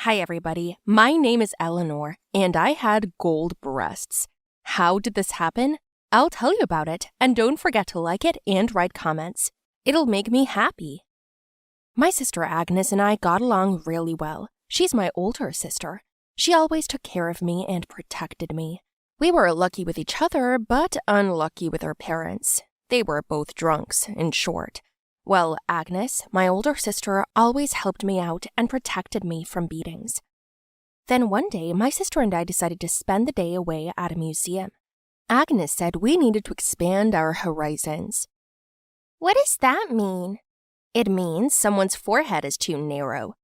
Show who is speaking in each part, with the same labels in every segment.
Speaker 1: Hi, everybody. My name is Eleanor, and I had gold breasts. How did this happen? I'll tell you about it, and don't forget to like it and write comments. It'll make me happy. My sister Agnes and I got along really well. She's my older sister. She always took care of me and protected me. We were lucky with each other, but unlucky with our parents. They were both drunks, in short. Well, Agnes, my older sister, always helped me out and protected me from beatings. Then one day, my sister and I decided to spend the day away at a museum. Agnes said we needed to expand our horizons.
Speaker 2: What does that mean?
Speaker 1: It means someone's forehead is too narrow.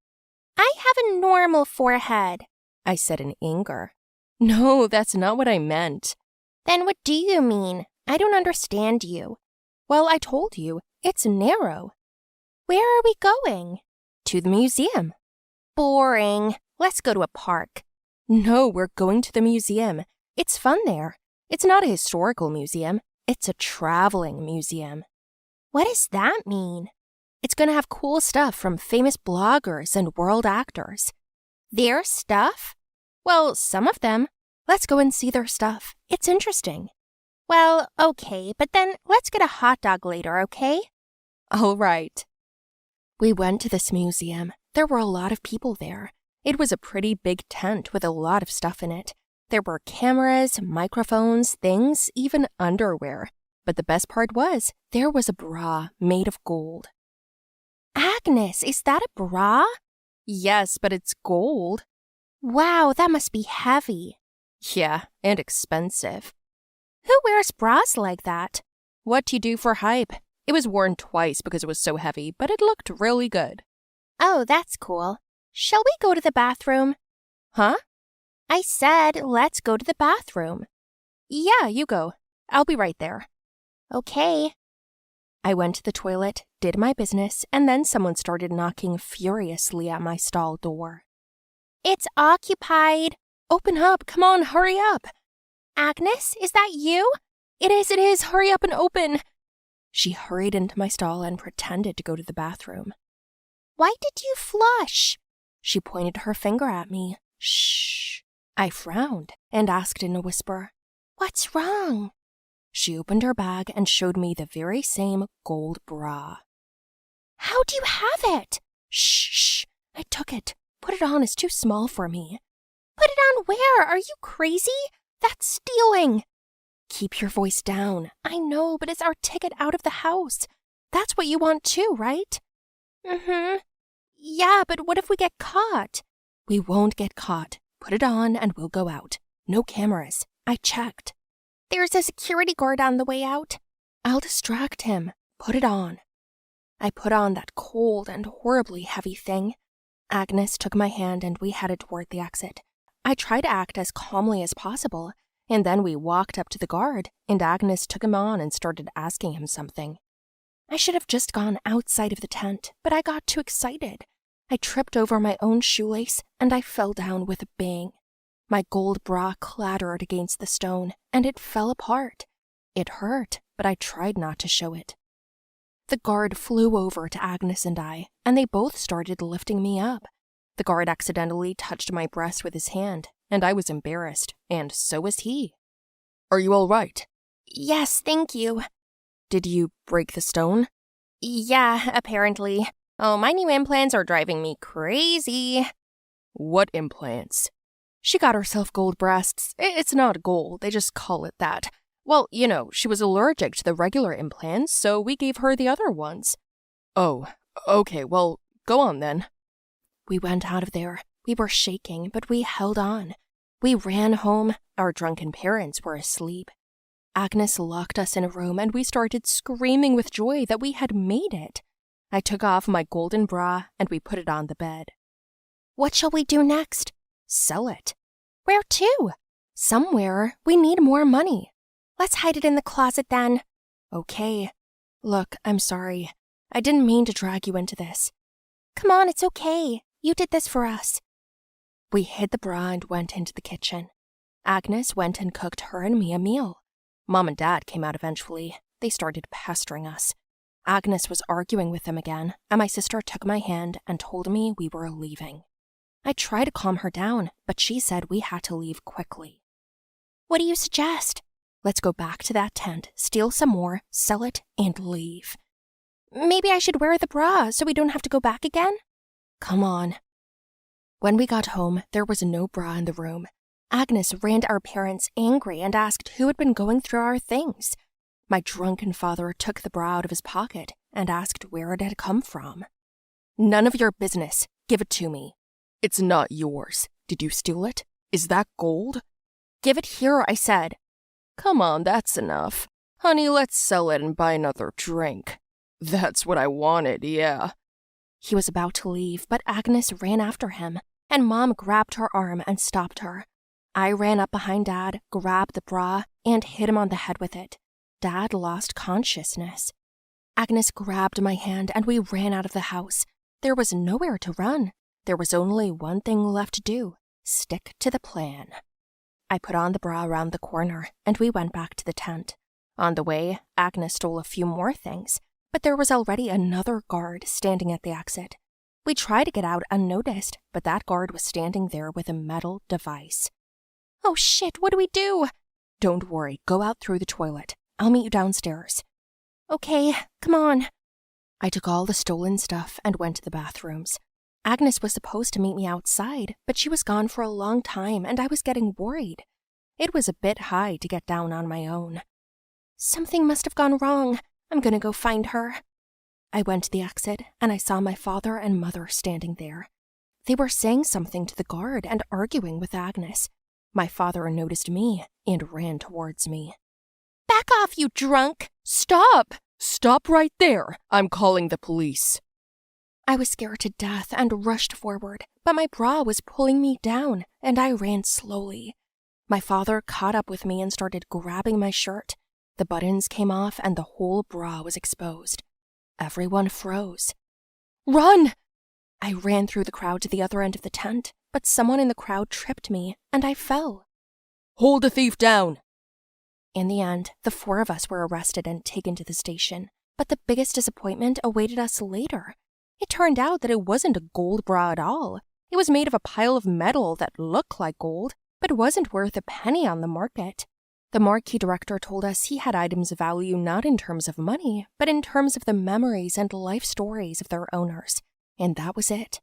Speaker 2: I have a normal forehead,
Speaker 1: I said in anger. No, that's not what I meant.
Speaker 2: Then what do you mean? I don't understand you.
Speaker 1: Well, I told you. It's narrow.
Speaker 2: Where are we going?
Speaker 1: To the museum.
Speaker 2: Boring. Let's go to a park.
Speaker 1: No, we're going to the museum. It's fun there. It's not a historical museum. It's a traveling museum.
Speaker 2: What does that mean?
Speaker 1: It's going to have cool stuff from famous bloggers and world actors.
Speaker 2: Their stuff?
Speaker 1: Well, some of them. Let's go and see their stuff. It's interesting.
Speaker 2: Well, okay, but then let's get a hot dog later, okay?
Speaker 1: All right. We went to this museum. There were a lot of people there. It was a pretty big tent with a lot of stuff in it. There were cameras, microphones, things, even underwear. But the best part was, there was a bra made of gold.
Speaker 2: Agnes, is that a bra?
Speaker 1: Yes, but it's gold.
Speaker 2: Wow, that must be heavy.
Speaker 1: Yeah, and expensive.
Speaker 2: Who wears bras like that?
Speaker 1: What do you do for hype? It was worn twice because it was so heavy, but it looked really good.
Speaker 2: Oh, that's cool. Shall we go to the bathroom?
Speaker 1: Huh?
Speaker 2: I said, let's go to the bathroom.
Speaker 1: Yeah, you go. I'll be right there.
Speaker 2: Okay.
Speaker 1: I went to the toilet, did my business, and then someone started knocking furiously at my stall door.
Speaker 2: It's occupied.
Speaker 1: Open up. Come on, hurry up.
Speaker 2: Agnes, is that you?
Speaker 1: It is. Hurry up and open. She hurried into my stall and pretended to go to the bathroom.
Speaker 2: Why did you flush?
Speaker 1: She pointed her finger at me. Shh. I frowned and asked in a whisper,
Speaker 2: What's wrong?
Speaker 1: She opened her bag and showed me the very same gold bra.
Speaker 2: How do you have it?
Speaker 1: Shh. I took it. Put it on. It's too small for me.
Speaker 2: Put it on where? Are you crazy? That's stealing.
Speaker 1: Keep your voice down. I know, but it's our ticket out of the house. That's what you want too, right?
Speaker 2: Mm-hmm.
Speaker 1: Yeah, but what if we get caught? We won't get caught. Put it on and we'll go out. No cameras. I checked.
Speaker 2: There's a security guard on the way out.
Speaker 1: I'll distract him. Put it on. I put on that cold and horribly heavy thing. Agnes took my hand and we headed toward the exit. I tried to act as calmly as possible, and then we walked up to the guard, and Agnes took him on and started asking him something. I should have just gone outside of the tent, but I got too excited. I tripped over my own shoelace, and I fell down with a bang. My gold bra clattered against the stone, and it fell apart. It hurt, but I tried not to show it. The guard flew over to Agnes and I, and they both started lifting me up. The guard accidentally touched my breast with his hand, and I was embarrassed, and so was he. Are you all right?
Speaker 2: Yes, thank you.
Speaker 1: Did you break the stone?
Speaker 2: Yeah, apparently. Oh, my new implants are driving me crazy.
Speaker 1: What implants? She got herself gold breasts. It's not gold, they just call it that. Well, you know, she was allergic to the regular implants, so we gave her the other ones. Oh, okay, well, go on then. We went out of there. We were shaking, but we held on. We ran home. Our drunken parents were asleep. Agnes locked us in a room, and we started screaming with joy that we had made it. I took off my golden bra, and we put it on the bed.
Speaker 2: What shall we do next?
Speaker 1: Sell it.
Speaker 2: Where to?
Speaker 1: Somewhere. We need more money.
Speaker 2: Let's hide it in the closet then.
Speaker 1: Okay. Look, I'm sorry. I didn't mean to drag you into this.
Speaker 2: Come on, it's okay. You did this for us.
Speaker 1: We hid the bra and went into the kitchen. Agnes went and cooked her and me a meal. Mom and Dad came out eventually. They started pestering us. Agnes was arguing with them again, and my sister took my hand and told me we were leaving. I tried to calm her down, but she said we had to leave quickly. What do you suggest? Let's go back to that tent, steal some more, sell it, and leave.
Speaker 2: Maybe I should wear the bra so we don't have to go back again?
Speaker 1: Come on. When we got home, there was no bra in the room. Agnes ran to our parents angry and asked who had been going through our things. My drunken father took the bra out of his pocket and asked where it had come from. None of your business. Give it to me. It's not yours. Did you steal it? Is that gold? Give it here, I said. Come on, that's enough. Honey, let's sell it and buy another drink. That's what I wanted, yeah. He was about to leave, but Agnes ran after him, and Mom grabbed her arm and stopped her. I ran up behind Dad, grabbed the bra, and hit him on the head with it. Dad lost consciousness. Agnes grabbed my hand and we ran out of the house. There was nowhere to run. There was only one thing left to do: stick to the plan. I put on the bra around the corner and we went back to the tent. On the way, Agnes stole a few more things, but there was already another guard standing at the exit. We tried to get out unnoticed, but that guard was standing there with a metal device. Oh shit, what do we do? Don't worry, go out through the toilet. I'll meet you downstairs. Okay, come on. I took all the stolen stuff and went to the bathrooms. Agnes was supposed to meet me outside, but she was gone for a long time and I was getting worried. It was a bit high to get down on my own. Something must have gone wrong. I'm gonna go find her. I went to the exit and I saw my father and mother standing there. They were saying something to the guard and arguing with Agnes. My father noticed me and ran towards me. Back off, you drunk! Stop! Stop right there! I'm calling the police. I was scared to death and rushed forward, but my bra was pulling me down and I ran slowly. My father caught up with me and started grabbing my shirt. The buttons came off and the whole bra was exposed. Everyone froze. Run! I ran through the crowd to the other end of the tent, but someone in the crowd tripped me and I fell. Hold the thief down! In the end, the 4 of us were arrested and taken to the station, but the biggest disappointment awaited us later. It turned out that it wasn't a gold bra at all. It was made of a pile of metal that looked like gold, but wasn't worth a penny on the market. The marquee director told us he had items of value not in terms of money, but in terms of the memories and life stories of their owners, and that was it.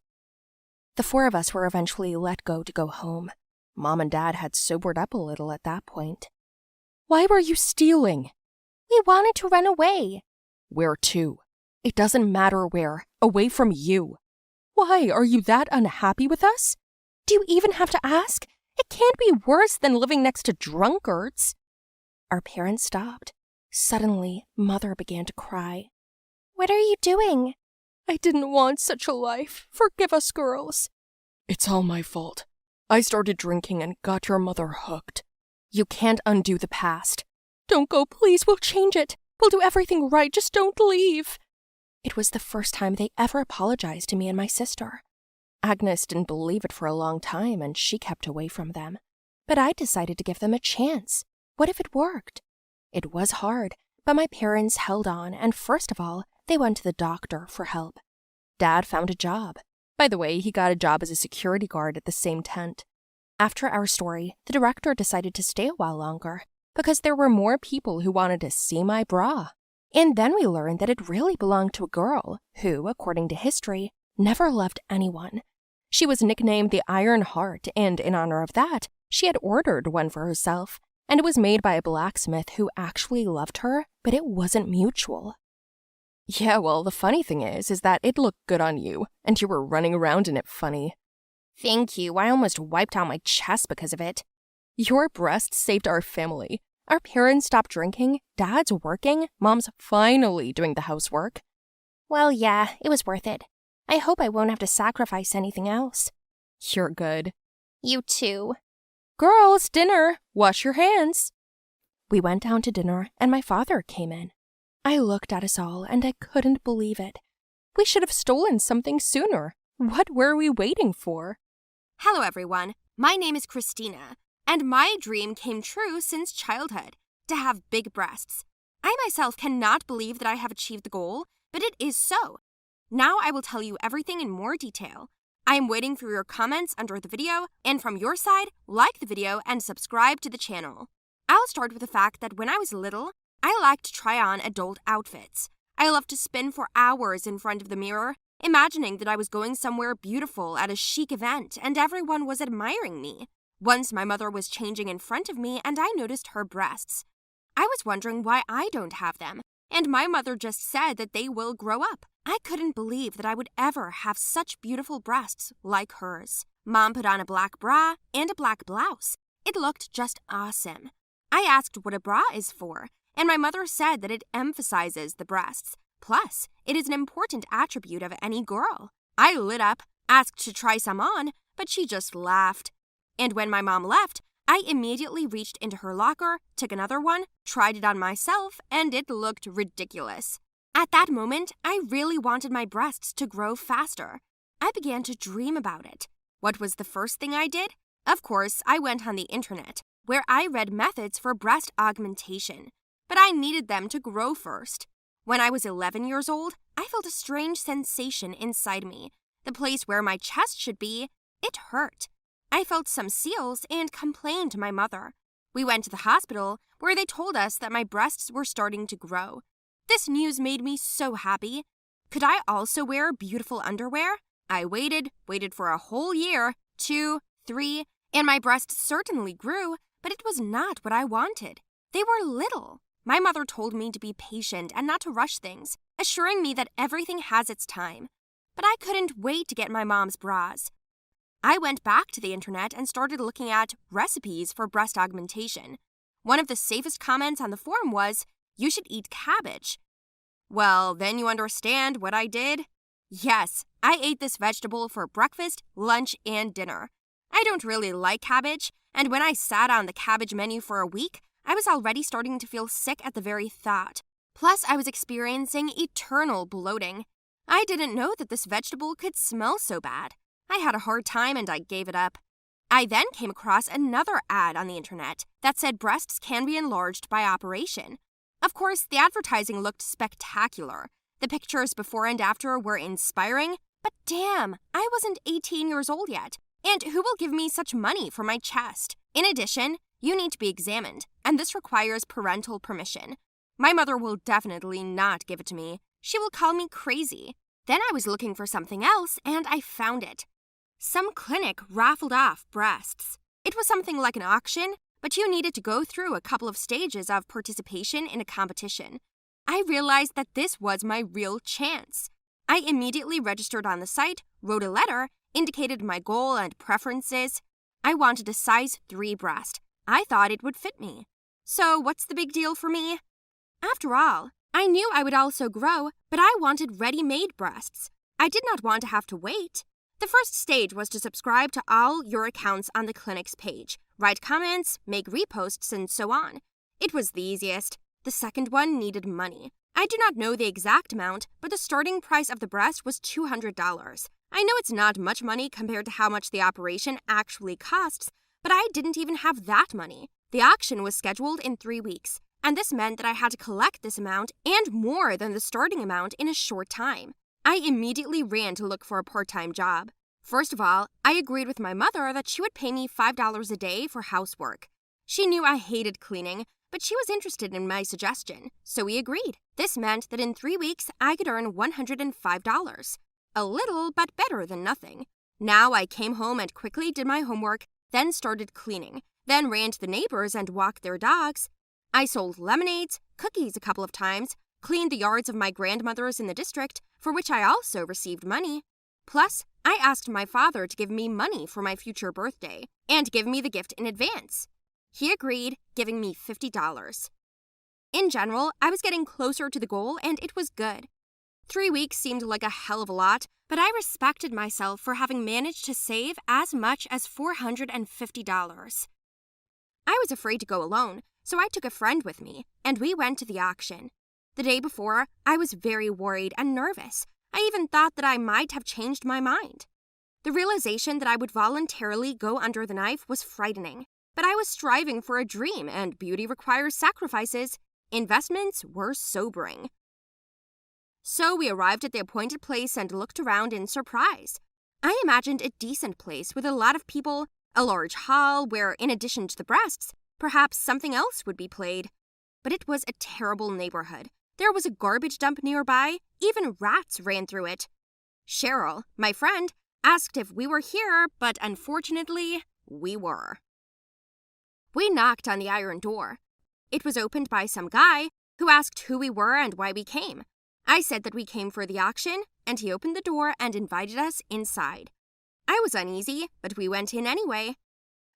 Speaker 1: The 4 of us were eventually let go to go home. Mom and Dad had sobered up a little at that point. Why were you stealing? We wanted to run away. Where to? It doesn't matter where. Away from you. Why, are you that unhappy with us? Do you even have to ask? It can't be worse than living next to drunkards. Our parents stopped. Suddenly, Mother began to cry. What are you doing? I didn't want such a life. Forgive us, girls. It's all my fault. I started drinking and got your mother hooked. You can't undo the past. Don't go, please. We'll change it. We'll do everything right. Just don't leave. It was the first time they ever apologized to me and my sister. Agnes didn't believe it for a long time and she kept away from them. But I decided to give them a chance. What if it worked? It was hard, but my parents held on and first of all, they went to the doctor for help. Dad found a job. By the way, he got a job as a security guard at the same tent. After our story, the director decided to stay a while longer because there were more people who wanted to see my bra. And then we learned that it really belonged to a girl who, according to history, never loved anyone. She was nicknamed the Iron Heart, and in honor of that, she had ordered one for herself, and it was made by a blacksmith who actually loved her, but it wasn't mutual. Yeah, well, the funny thing is that it looked good on you, and you were running around in it funny.
Speaker 2: Thank you. I almost wiped out my chest because of it.
Speaker 1: Your breasts saved our family. Our parents stopped drinking, Dad's working, Mom's finally doing the housework.
Speaker 2: Well, yeah, it was worth it. I hope I won't have to sacrifice anything else.
Speaker 1: You're good.
Speaker 2: You too.
Speaker 1: Girls, dinner. Wash your hands. We went down to dinner and my father came in. I looked at us all and I couldn't believe it. We should have stolen something sooner. What were we waiting for?
Speaker 3: Hello, everyone. My name is Christina, and my dream came true since childhood, to have big breasts. I myself cannot believe that I have achieved the goal, but it is so. Now I will tell you everything in more detail. I'm waiting for your comments under the video, and from your side, like the video and subscribe to the channel. I'll start with the fact that when I was little, I liked to try on adult outfits. I loved to spin for hours in front of the mirror, imagining that I was going somewhere beautiful at a chic event and everyone was admiring me. Once my mother was changing in front of me and I noticed her breasts. I was wondering why I don't have them, and my mother just said that they will grow up. I couldn't believe that I would ever have such beautiful breasts like hers. Mom put on a black bra and a black blouse. It looked just awesome. I asked what a bra is for, and my mother said that it emphasizes the breasts. Plus, it is an important attribute of any girl. I lit up, asked to try some on, but she just laughed. And when my mom left, I immediately reached into her locker, took another one, tried it on myself, and it looked ridiculous. At that moment, I really wanted my breasts to grow faster. I began to dream about it. What was the first thing I did? Of course, I went on the internet, where I read methods for breast augmentation. But I needed them to grow first. When I was 11 years old, I felt a strange sensation inside me. The place where my chest should be, it hurt. I felt some seals and complained to my mother. We went to the hospital, where they told us that my breasts were starting to grow. This news made me so happy. Could I also wear beautiful underwear? I waited for a whole year, 2, 3, and my breasts certainly grew, but it was not what I wanted. They were little. My mother told me to be patient and not to rush things, assuring me that everything has its time. But I couldn't wait to get my mom's bras. I went back to the internet and started looking at recipes for breast augmentation. One of the safest comments on the forum was, "You should eat cabbage." Well, then you understand what I did. Yes, I ate this vegetable for breakfast, lunch, and dinner. I don't really like cabbage, and when I sat on the cabbage menu for a week, I was already starting to feel sick at the very thought. Plus, I was experiencing eternal bloating. I didn't know that this vegetable could smell so bad. I had a hard time and I gave it up. I then came across another ad on the internet that said breasts can be enlarged by operation. Of course, the advertising looked spectacular. The pictures before and after were inspiring, but damn, I wasn't 18 years old yet. And who will give me such money for my chest? In addition, you need to be examined, and this requires parental permission. My mother will definitely not give it to me. She will call me crazy. Then I was looking for something else, and I found it. Some clinic raffled off breasts. It was something like an auction, but you needed to go through a couple of stages of participation in a competition. I realized that this was my real chance. I immediately registered on the site, wrote a letter, indicated my goal and preferences. I wanted a size 3 breast. I thought it would fit me. So what's the big deal for me? After all, I knew I would also grow, but I wanted ready-made breasts. I did not want to have to wait. The first stage was to subscribe to all your accounts on the clinic's page, write comments, make reposts, and so on. It was the easiest. The second one needed money. I do not know the exact amount, but the starting price of the breast was $200. I know it's not much money compared to how much the operation actually costs, but I didn't even have that money. The auction was scheduled in 3 weeks, and this meant that I had to collect this amount and more than the starting amount in a short time. I immediately ran to look for a part-time job. First of all, I agreed with my mother that she would pay me $5 a day for housework. She knew I hated cleaning, but she was interested in my suggestion, so we agreed. This meant that in 3 weeks, I could earn $105. A little, but better than nothing. Now I came home and quickly did my homework, then started cleaning, then ran to the neighbors and walked their dogs. I sold lemonades, cookies a couple of times, cleaned the yards of my grandmothers in the district, for which I also received money. Plus, I asked my father to give me money for my future birthday and give me the gift in advance. He agreed, giving me $50. In general, I was getting closer to the goal and it was good. 3 weeks seemed like a hell of a lot, but I respected myself for having managed to save as much as $450. I was afraid to go alone, so I took a friend with me, and we went to the auction. The day before, I was very worried and nervous. I even thought that I might have changed my mind. The realization that I would voluntarily go under the knife was frightening, but I was striving for a dream, and beauty requires sacrifices. Investments were sobering. So we arrived at the appointed place and looked around in surprise. I imagined a decent place with a lot of people, a large hall where, in addition to the breasts, perhaps something else would be played. But it was a terrible neighborhood. There was a garbage dump nearby. Even rats ran through it. Cheryl, my friend, asked if we were here, but unfortunately, we were. We knocked on the iron door. It was opened by some guy who asked who we were and why we came. I said that we came for the auction, and he opened the door and invited us inside. I was uneasy, but we went in anyway.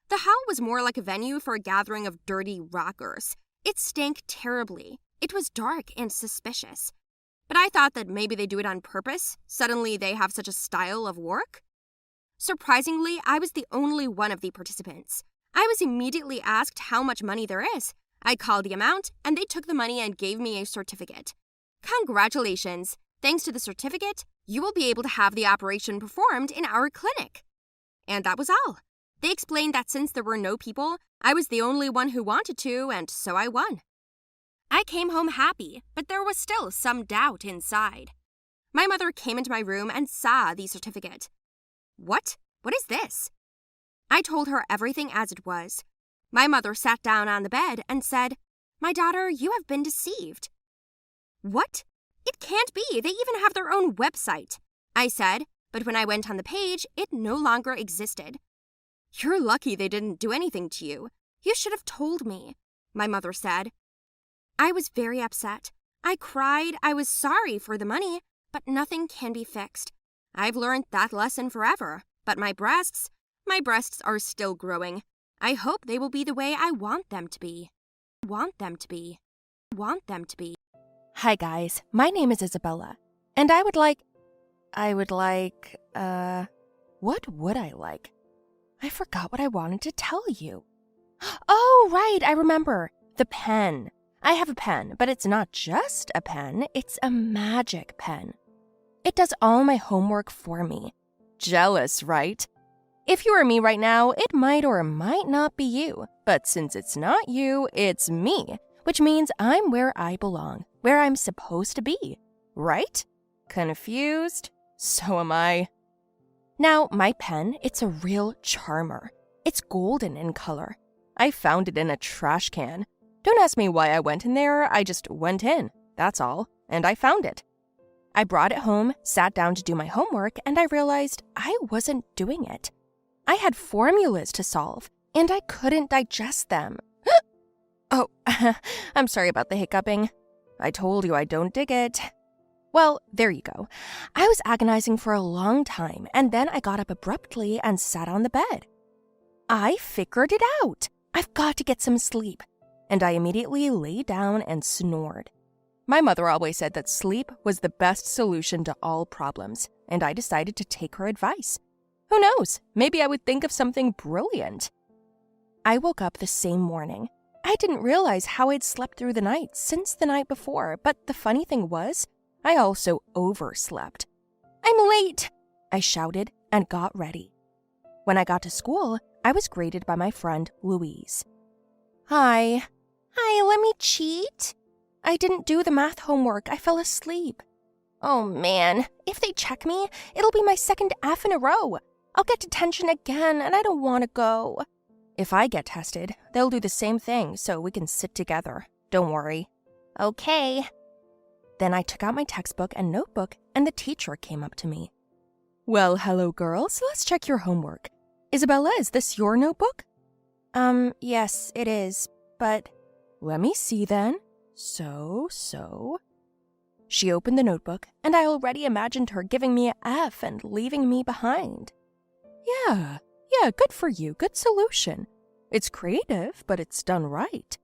Speaker 3: The hall was more like a venue for a gathering of dirty rockers. It stank terribly. It was dark and suspicious. But I thought that maybe they do it on purpose. Suddenly they have such a style of work. Surprisingly, I was the only one of the participants. I was immediately asked how much money there is. I called the amount, and they took the money and gave me a certificate. Congratulations! Thanks to the certificate, you will be able to have the operation performed in our clinic. And that was all. They explained that since there were no people, I was the only one who wanted to, and so I won. I came home happy, but there was still some doubt inside. My mother came into my room and saw the certificate. What? What is this? I told her everything as it was. My mother sat down on the bed and said, "My daughter, you have been deceived." What? It can't be. They even have their own website. I said, but when I went on the page, it no longer existed. You're lucky they didn't do anything to you. You should have told me, my mother said. I was very upset. I cried. I was sorry for the money, but nothing can be fixed. I've learned that lesson forever, but my breasts are still growing. I hope they will be the way I want them to be. Want them to be. Want them to be.
Speaker 1: Hi guys, my name is Isabella, and what would I like? I forgot what I wanted to tell you. Oh, right, I remember. The pen. I have a pen, but it's not just a pen, it's a magic pen. It does all my homework for me. Jealous, right? If you were me right now, it might or might not be you. But since it's not you, it's me, which means I'm where I belong, where I'm supposed to be. Right? Confused? So am I. Now, my pen, it's a real charmer. It's golden in color. I found it in a trash can. Don't ask me why I went in there, I just went in, that's all, and I found it. I brought it home, sat down to do my homework, and I realized I wasn't doing it. I had formulas to solve, and I couldn't digest them. Oh, I'm sorry about the hiccuping. I told you I don't dig it. Well, there you go. I was agonizing for a long time, and then I got up abruptly and sat on the bed. I figured it out. I've got to get some sleep. And I immediately lay down and snored. My mother always said that sleep was the best solution to all problems, and I decided to take her advice. Who knows? Maybe I would think of something brilliant. I woke up the same morning. I didn't realize how I'd slept through the night since the night before, but the funny thing was, I also overslept. I'm late, I shouted and got ready. When I got to school, I was greeted by my friend Louise. Hi, let me cheat. I didn't do the math homework. I fell asleep. Oh man, if they check me, it'll be my second F in a row. I'll get detention again and I don't want to go. If I get tested, they'll do the same thing so we can sit together. Don't worry. Okay. Then I took out my textbook and notebook and the teacher came up to me. Well, hello girls, let's check your homework. Isabella, is this your notebook? Yes, it is, but... Let me see then. So. She opened the notebook, and I already imagined her giving me an F and leaving me behind. Yeah, good for you, good solution. It's creative, but it's done right.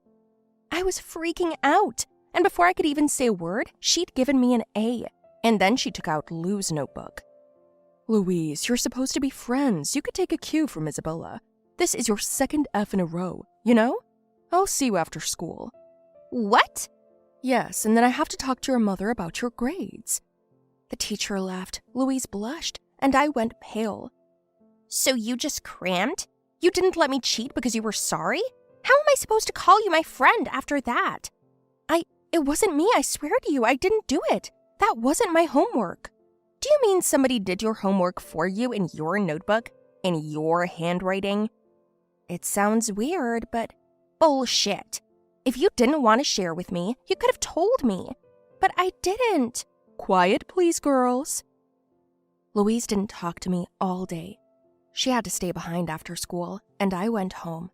Speaker 1: I was freaking out, and before I could even say a word, she'd given me an A, and then she took out Lou's notebook. Louise, you're supposed to be friends. You could take a cue from Isabella. This is your second F in a row, you know? I'll see you after school. What? Yes, and then I have to talk to your mother about your grades. The teacher laughed, Louise blushed, and I went pale. So you just crammed? You didn't let me cheat because you were sorry? How am I supposed to call you my friend after that? It wasn't me, I swear to you, I didn't do it. That wasn't my homework.
Speaker 2: Do you mean somebody did your homework for you in your notebook, in your handwriting? It sounds weird, but bullshit. If you didn't want to share with me, you could have told me. But I didn't. Quiet, please, girls. Louise didn't talk to me all day. She had to stay behind after school, and I went home.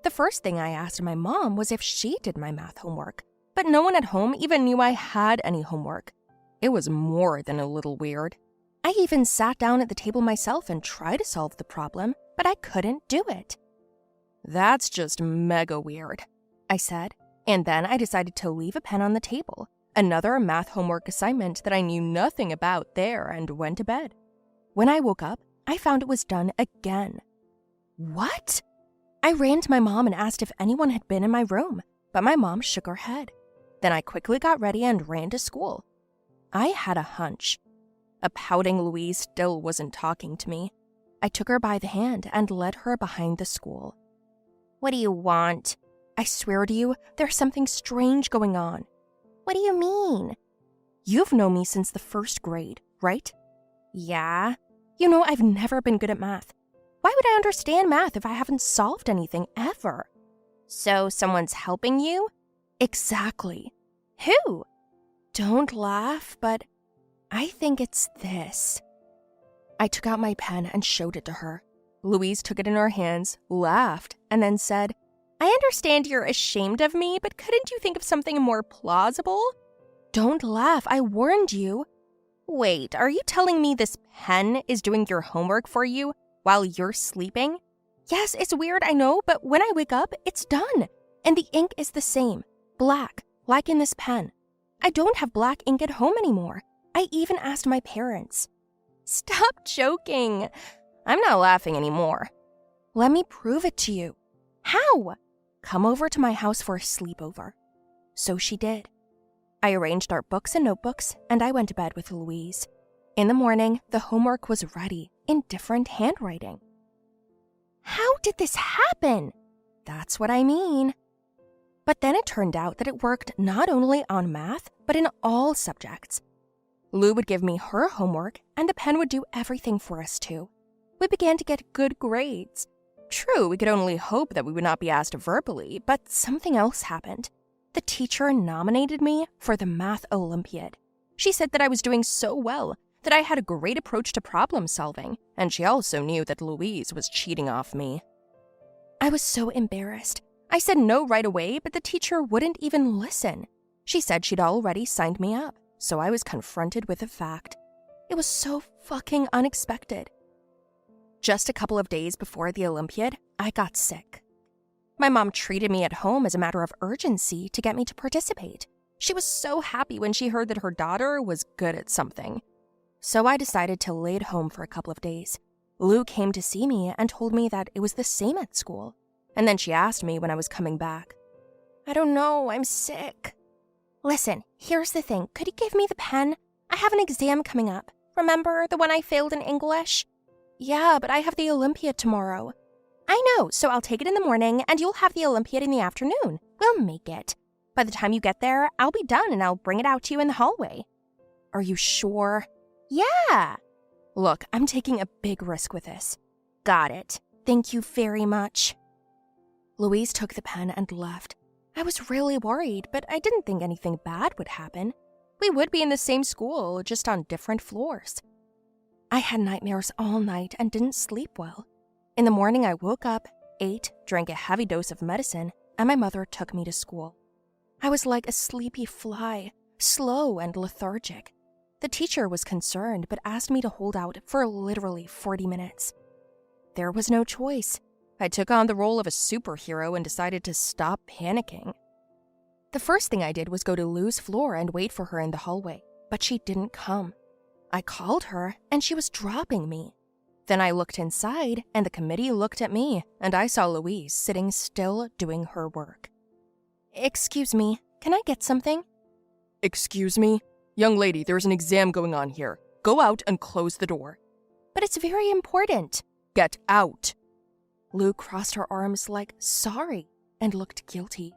Speaker 2: The first thing I asked my mom was if she did my math homework, but no one at home even knew I had any homework. It was more than a little weird. I even sat down at the table myself and tried to solve the problem, but I couldn't do it. That's just mega weird, I said, and then I decided to leave a pen on the table, another math homework assignment that I knew nothing about there, and went to bed. When I woke up, I found it was done again. What? I ran to my mom and asked if anyone had been in my room, but my mom shook her head. Then I quickly got ready and ran to school. I had a hunch. A pouting Louise still wasn't talking to me. I took her by the hand and led her behind the school. What do you want? I swear to you, there's something strange going on. What do you mean? You've known me since the first grade, right? Yeah. You know I've never been good at math. Why would I understand math if I haven't solved anything ever? So someone's helping you? Exactly. Who? Don't laugh, but I think it's this. I took out my pen and showed it to her. Louise took it in her hands, laughed, and then said, I understand you're ashamed of me, but couldn't you think of something more plausible? Don't laugh, I warned you. Wait, are you telling me this pen is doing your homework for you while you're sleeping? Yes, it's weird, I know, but when I wake up, it's done. And the ink is the same, black, like in this pen. I don't have black ink at home anymore. I even asked my parents. Stop joking. I'm not laughing anymore. Let me prove it to you. How? Come over to my house for a sleepover. So she did. I arranged our books and notebooks, and I went to bed with Louise. In the morning, the homework was ready, in different handwriting. How did this happen? That's what I mean. But then it turned out that it worked not only on math, but in all subjects. Lou would give me her homework, and the pen would do everything for us too. We began to get good grades. True, we could only hope that we would not be asked verbally, but something else happened. The teacher nominated me for the Math Olympiad. She said that I was doing so well, that I had a great approach to problem solving, and she also knew that Louise was cheating off me. I was so embarrassed. I said no right away, but the teacher wouldn't even listen. She said she'd already signed me up, so I was confronted with the fact. It was so fucking unexpected. Just a couple of days before the Olympiad, I got sick. My mom treated me at home as a matter of urgency to get me to participate. She was so happy when she heard that her daughter was good at something. So I decided to lay at home for a couple of days. Lou came to see me and told me that it was the same at school. And then she asked me when I was coming back. I don't know, I'm sick. Listen, here's the thing. Could you give me the pen? I have an exam coming up. Remember the one I failed in English? Yeah, but I have the Olympiad tomorrow. I know, so I'll take it in the morning and you'll have the Olympiad in the afternoon. We'll make it. By the time you get there, I'll be done and I'll bring it out to you in the hallway. Are you sure? Yeah. Look, I'm taking a big risk with this. Got it. Thank you very much. Louise took the pen and left. I was really worried, but I didn't think anything bad would happen. We would be in the same school, just on different floors. I had nightmares all night and didn't sleep well. In the morning, I woke up, ate, drank a heavy dose of medicine, and my mother took me to school. I was like a sleepy fly, slow and lethargic. The teacher was concerned, but asked me to hold out for literally 40 minutes. There was no choice. I took on the role of a superhero and decided to stop panicking. The first thing I did was go to Lou's floor and wait for her in the hallway, but she didn't come. I called her, and she was dropping me. Then I looked inside, and the committee looked at me, and I saw Louise sitting still doing her work. Excuse me, can I get something? Excuse me? Young lady, there's an exam going on here. Go out and close the door. But it's very important. Get out. Lou crossed her arms like, sorry, and looked guilty.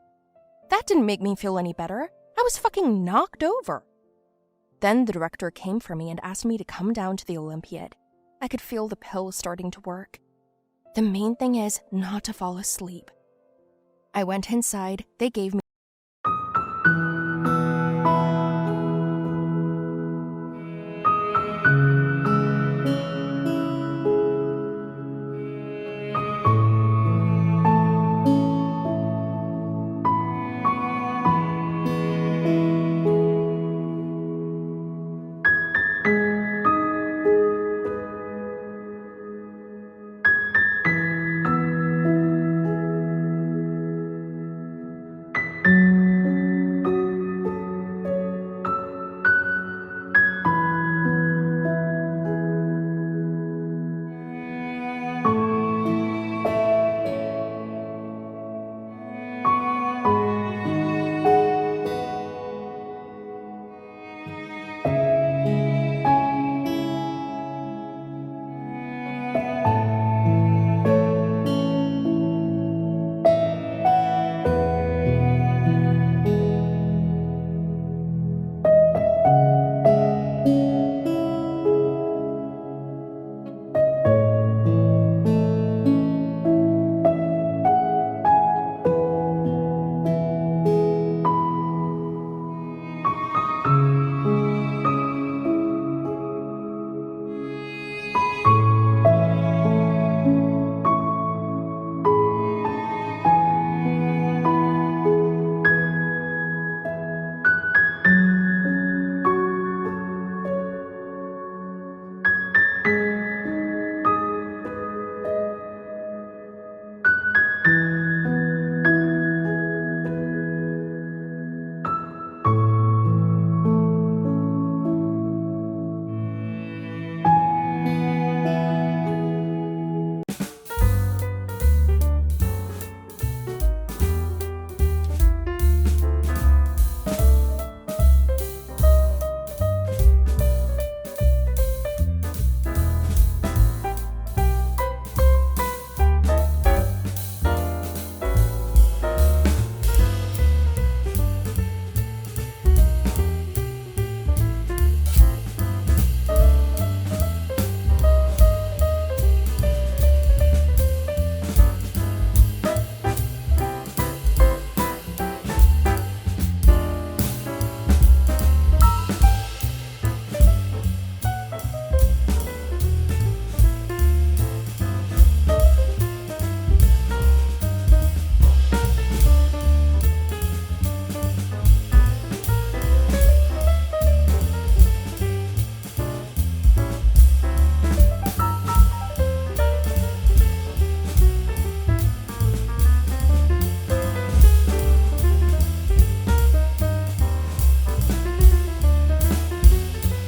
Speaker 2: That didn't make me feel any better. I was fucking knocked over.
Speaker 1: Then the director came for me and asked me to come down to the Olympiad. I could feel the pill starting to work. The main thing is not to fall asleep. I went inside, they gave me